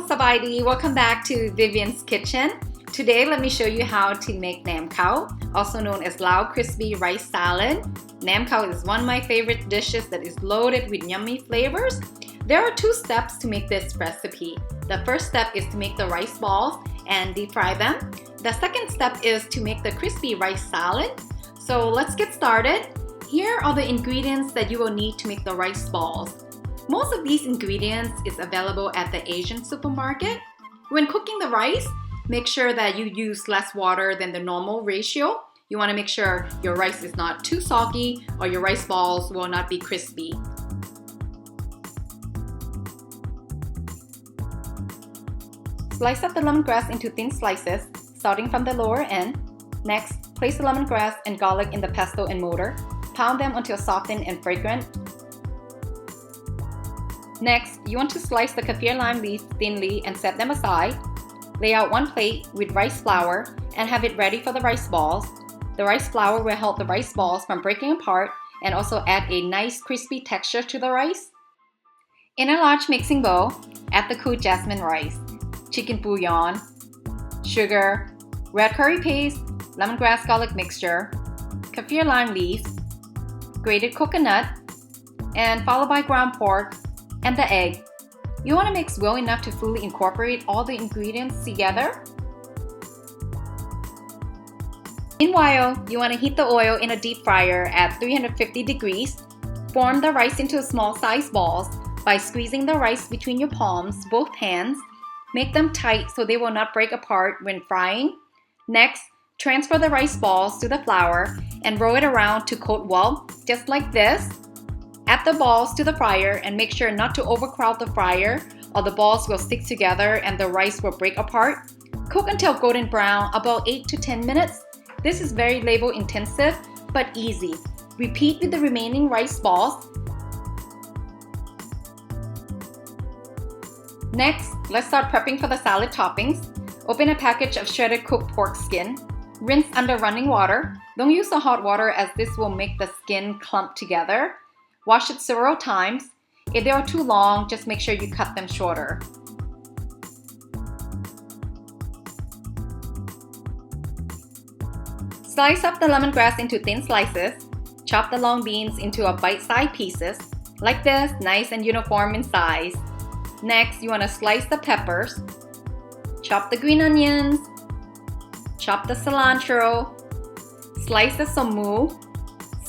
Sabaydi! Welcome back to Vivian's Kitchen. Today, let me show you how to make Nam Khao, also known as Lao crispy rice salad. Nam Khao is one of my favorite dishes that is loaded with yummy flavors. There are two steps to make this recipe. The first step is to make the rice balls and deep fry them. The second step is to make the crispy rice salad. So let's get started. Here are the ingredients that you will need to make the rice balls. Most of these ingredients is available at the Asian supermarket. When cooking the rice, make sure that you use less water than the normal ratio. You want to make sure your rice is not too soggy or your rice balls will not be crispy. Slice up the lemongrass into thin slices, starting from the lower end. Next, place the lemongrass and garlic in the pestle and mortar. Pound them until softened and fragrant. Next, you want to slice the kaffir lime leaves thinly and set them aside. Lay out one plate with rice flour and have it ready for the rice balls. The rice flour will help the rice balls from breaking apart and also add a nice crispy texture to the rice. In a large mixing bowl, add the cooked jasmine rice, chicken bouillon, sugar, red curry paste, lemongrass garlic mixture, kaffir lime leaves, grated coconut, and followed by ground pork and the egg. You want to mix well enough to fully incorporate all the ingredients together. Meanwhile, you want to heat the oil in a deep fryer at 350 degrees. Form the rice into small sized balls by squeezing the rice between your palms, both hands. Make them tight so they will not break apart when frying. Next, transfer the rice balls to the flour and roll it around to coat well, just like this. Add the balls to the fryer and make sure not to overcrowd the fryer or the balls will stick together and the rice will break apart. Cook until golden brown, about 8 to 10 minutes. This is very labor intensive but easy. Repeat with the remaining rice balls. Next, let's start prepping for the salad toppings. Open a package of shredded cooked pork skin. Rinse under running water. Don't use the hot water as this will make the skin clump together. Wash it several times. If they are too long, just make sure you cut them shorter. Slice up the lemongrass into thin slices. Chop the long beans into a bite-sized pieces, like this, nice and uniform in size. Next, you want to slice the peppers. Chop the green onions. Chop the cilantro. Slice the somu.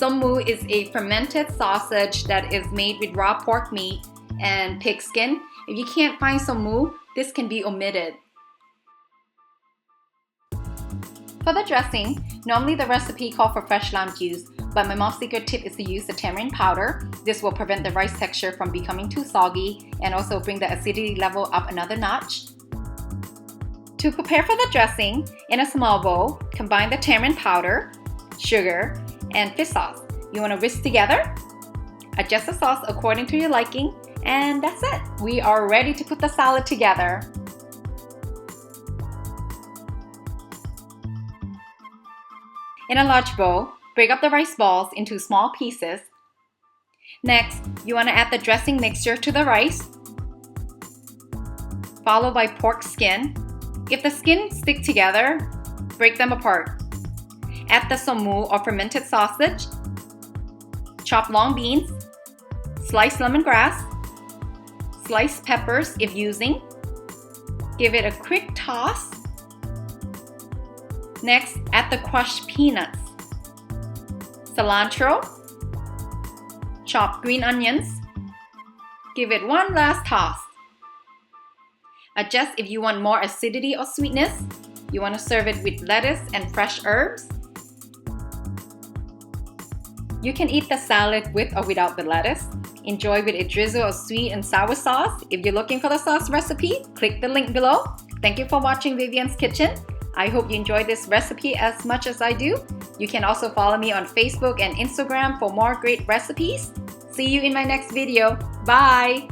Somu is a fermented sausage that is made with raw pork meat and pig skin. If you can't find somu, this can be omitted. For the dressing, normally the recipe calls for fresh lime juice, but my mom's secret tip is to use the tamarind powder. This will prevent the rice texture from becoming too soggy and also bring the acidity level up another notch. To prepare for the dressing, in a small bowl, combine the tamarind powder, sugar, and fish sauce. You want to whisk together. Adjust the sauce according to your liking, and that's it. We are ready to put the salad together. In a large bowl, break up the rice balls into small pieces. Next, you want to add the dressing mixture to the rice, followed by pork skin. If the skin stick together, break them apart. Add the somu or fermented sausage. Chop long beans. Slice lemongrass. Slice peppers if using. Give it a quick toss. Next, add the crushed peanuts. Cilantro. Chop green onions. Give it one last toss. Adjust if you want more acidity or sweetness. You want to serve it with lettuce and fresh herbs. You can eat the salad with or without the lettuce. Enjoy with a drizzle of sweet and sour sauce. If you're looking for the sauce recipe, click the link below. Thank you for watching Vivian's Kitchen. I hope you enjoyed this recipe as much as I do. You can also follow me on Facebook and Instagram for more great recipes. See you in my next video. Bye!